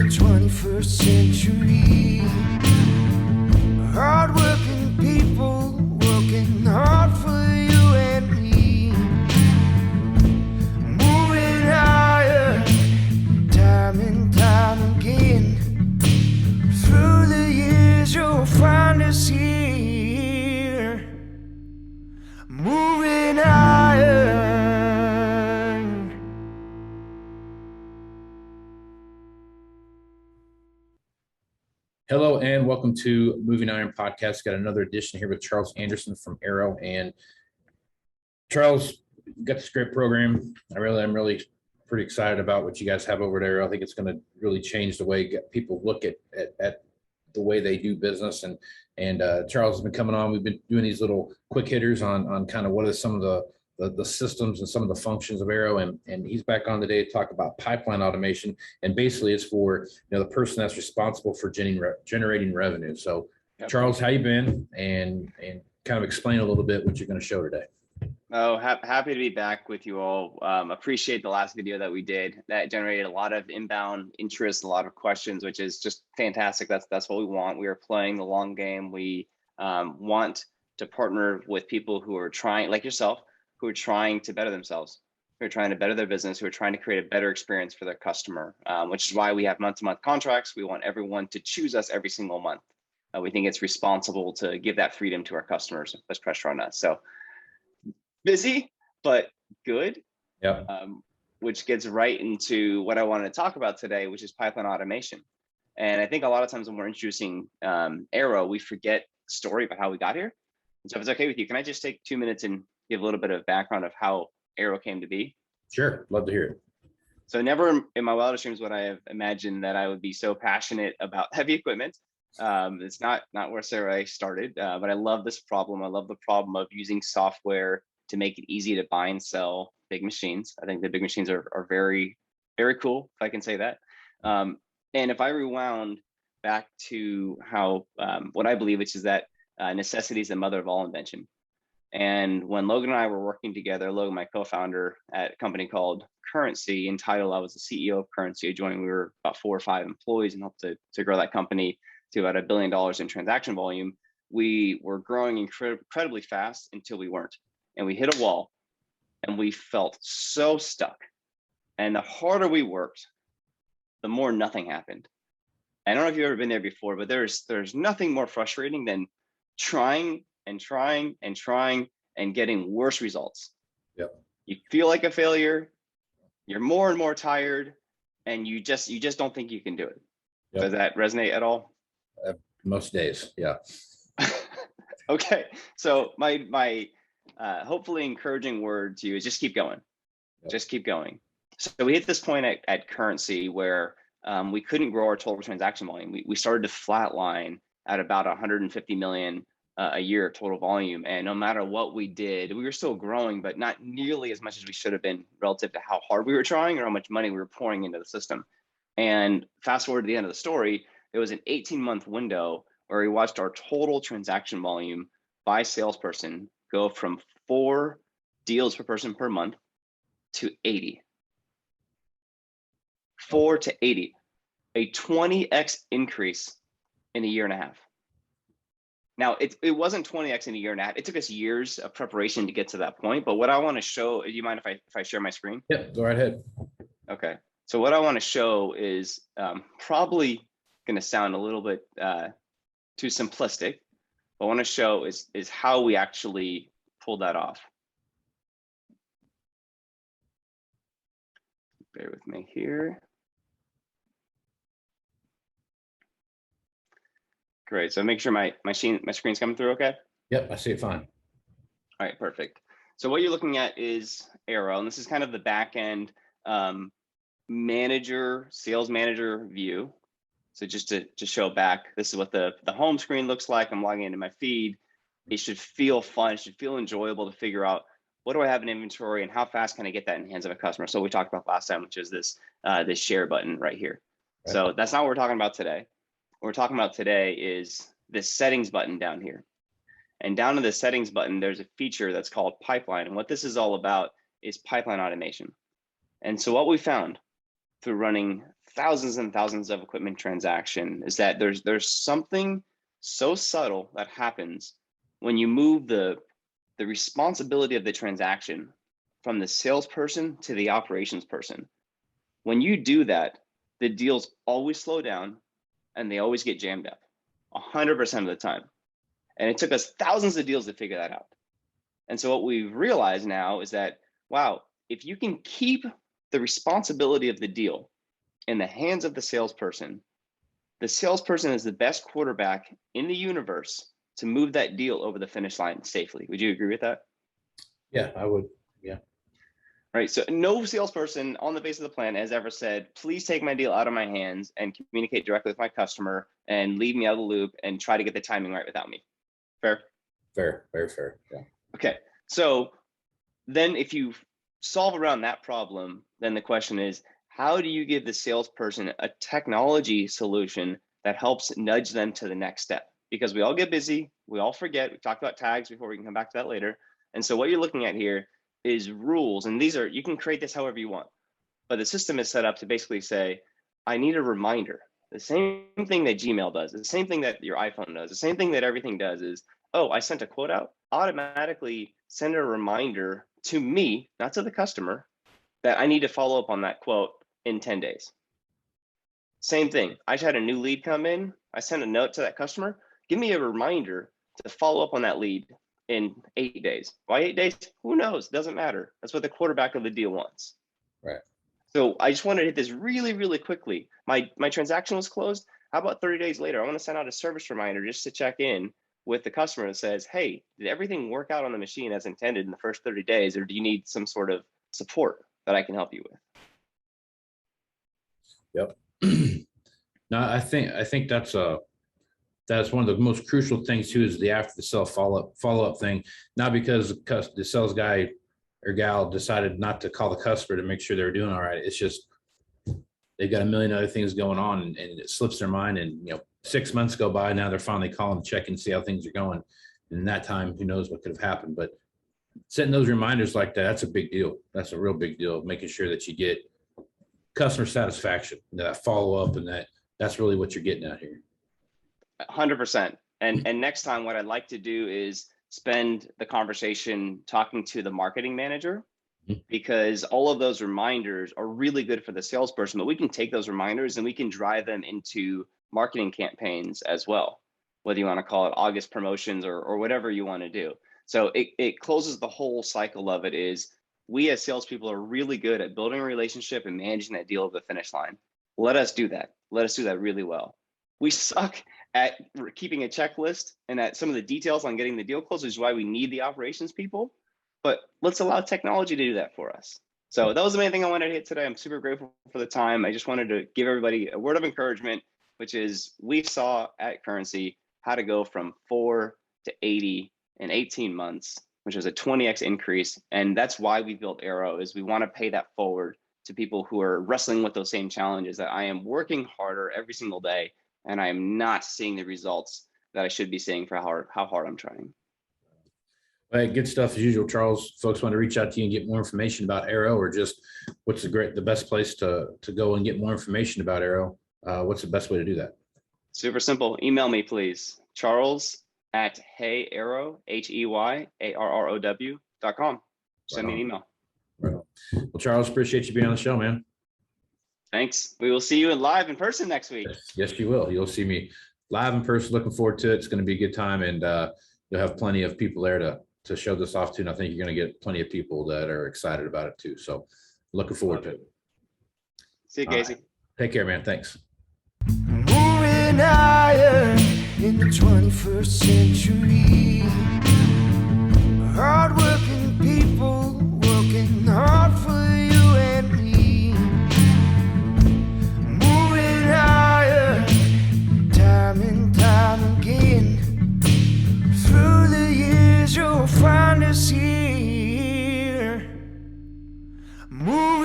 the 21st century. Hard-working people working hard for you and me. Moving higher, time and time again. Through the years you'll find us here. Moving higher. Hello and welcome to Moving Iron Podcast. Got another edition here with Charles Anderson from Arrow. And Charles, you got this great program. I'm really pretty excited about what you guys have over there. I think it's going to really change the way people look at the way they do business. And Charles has been coming on. We've been doing these little quick hitters on kind of what is some of the systems and some of the functions of Arrow, and he's back on today to talk about pipeline automation, and basically it's for the person that's responsible for generating revenue. So, yep. Charles, how you been? And kind of explain a little bit what you're going to show today. Oh, happy to be back with you all. Appreciate the last video that we did. That generated a lot of inbound interest, a lot of questions, which is just fantastic. That's what we want. We are playing the long game. We want to partner with people who are trying, like yourself, who are trying to better themselves, who are trying to better their business, who are trying to create a better experience for their customer, which is why we have month-to-month contracts. We want everyone to choose us every single month. We think it's responsible to give that freedom to our customers. Less pressure on us. So busy, but good. Yeah. Which gets right into what I wanted to talk about today, which is pipeline automation. And I think a lot of times when we're introducing Arrow, we forget the story about how we got here. And so if it's okay with you, can I just take 2 minutes and give a little bit of background of how Arrow came to be? Sure, love to hear it. So never in my wildest dreams would I have imagined that I would be so passionate about heavy equipment. It's not where I started, but I love this problem. I love the problem of using software to make it easy to buy and sell big machines. I think the big machines are very, very cool, if I can say that. And if I rewound back to how what I believe, which is that necessity is the mother of all invention. And when Logan and I were working together, Logan, my co-founder at a company called Currency, in title, I was the CEO of Currency. I joined, we were about 4 or 5 employees and helped to grow that company to about $1 billion in transaction volume. We were growing incredibly fast until we weren't. And we hit a wall and we felt so stuck. And the harder we worked, the more nothing happened. I don't know if you've ever been there before, but there's nothing more frustrating than trying and getting worse results. Yep. You feel like a failure, you're more and more tired, and you just don't think you can do it. Yep. Does that resonate at all? Most days, yeah. Okay, so my hopefully encouraging word to you is just keep going. Yep. Just keep going. So we hit this point at Currency where we couldn't grow our total transaction volume. We started to flatline at about 150 million a year of total volume. And no matter what we did, we were still growing, but not nearly as much as we should have been relative to how hard we were trying or how much money we were pouring into the system. And fast forward to the end of the story, there was an 18-month window where we watched our total transaction volume by salesperson go from 4 deals per person per month to 80. 4 to 80, a 20x increase in a year and a half. Now, it wasn't 20x in a year and a half. It took us years of preparation to get to that point. But what I want to show, do you mind if I share my screen? Yep, go right ahead. Okay. So what I want to show is probably going to sound a little bit too simplistic. What I want to show is how we actually pulled that off. Bear with me here. Great. So make sure my screen's coming through okay? Yep, I see it fine. All right, perfect. So what you're looking at is Arrow, and this is kind of the back end sales manager view. So just to show back, this is what the home screen looks like. I'm logging into my feed. It should feel fun. It should feel enjoyable to figure out what do I have in inventory and how fast can I get that in the hands of a customer. So we talked about last time, which is this share button right here. Right. So that's not what we're talking about today. What we're talking about today is this settings button down here. And down in the settings button, there's a feature that's called pipeline. And what this is all about is pipeline automation. And so what we found through running thousands and thousands of equipment transaction is that there's something so subtle that happens when you move the responsibility of the transaction from the salesperson to the operations person. When you do that, the deals always slow down and they always get jammed up 100% of the time. And it took us thousands of deals to figure that out. And so what we've realized now is that, wow, if you can keep the responsibility of the deal in the hands of the salesperson is the best quarterback in the universe to move that deal over the finish line safely. Would you agree with that? Yeah, I would. Yeah. Right. So no salesperson on the face of the planet has ever said, please take my deal out of my hands and communicate directly with my customer and leave me out of the loop and try to get the timing right without me. Fair? Fair, very fair. Yeah. Okay. So then if you solve around that problem, then the question is, how do you give the salesperson a technology solution that helps nudge them to the next step? Because we all get busy, we all forget. We talked about tags before, we can come back to that later. And so what you're looking at here is rules, and these are, you can create this however you want, but the system is set up to basically say, I need a reminder. The same thing that Gmail does, the same thing that your iPhone does, the same thing that everything does is, oh, I sent a quote out, automatically send a reminder to me, not to the customer, that I need to follow up on that quote in 10 days. Same thing. I just had a new lead come in. I sent a note to that customer. Give me a reminder to follow up on that lead in 8 days. Why 8 days? Who knows? Doesn't matter. That's what the quarterback of the deal wants. Right. So I just wanted to hit this really, really quickly. My transaction was closed. How about 30 days later? I want to send out a service reminder just to check in with the customer that says, hey, did everything work out on the machine as intended in the first 30 days, or do you need some sort of support that I can help you with? Yep. No, I think that's one of the most crucial things too, is the after the sale follow-up thing. Not because the sales guy or gal decided not to call the customer to make sure they're doing all right. It's just they've got a million other things going on, and it slips their mind. And 6 months go by, now they're finally calling to check and see how things are going. And in that time, who knows what could have happened. But setting those reminders like that's a big deal. That's a real big deal, making sure that you get customer satisfaction, that follow-up, and that's really what you're getting at here. 100%. And next time, what I'd like to do is spend the conversation talking to the marketing manager, because all of those reminders are really good for the salesperson, but we can take those reminders and we can drive them into marketing campaigns as well, whether you want to call it August promotions or whatever you want to do. So it closes the whole cycle of it. Is we as salespeople are really good at building a relationship and managing that deal to the finish line. Let us do that. Let us do that really well. We suck at keeping a checklist and at some of the details on getting the deal closed, which is why we need the operations people. But let's allow technology to do that for us. So that was the main thing I wanted to hit today. I'm super grateful for the time. I just wanted to give everybody a word of encouragement, which is we saw at Currency how to go from 4 to 80 in 18 months, which was a 20x increase. And that's why we built Arrow, is we want to pay that forward to people who are wrestling with those same challenges, that I am working harder every single day and I am not seeing the results that I should be seeing for how hard I'm trying. All right, good stuff as usual, Charles. Folks want to reach out to you and get more information about Arrow, or just what's the best place to go and get more information about Arrow? What's the best way to do that? Super simple. Email me, please. Charles@heyarrow, HEYARROW.com. Send me an email. Right on. Well, Charles, appreciate you being on the show, man. Thanks. We will see you live in person next week. Yes, you will. You'll see me live in person. Looking forward to it. It's going to be a good time, and you'll have plenty of people there to show this off to. And I think you're going to get plenty of people that are excited about it too. So looking forward to it. See you, Casey. Right. Take care, man. Thanks. Moving higher in the 21st century. Hardworking people working hard for you and me. Moving higher, time and time again. Through the years you'll find us here. Moving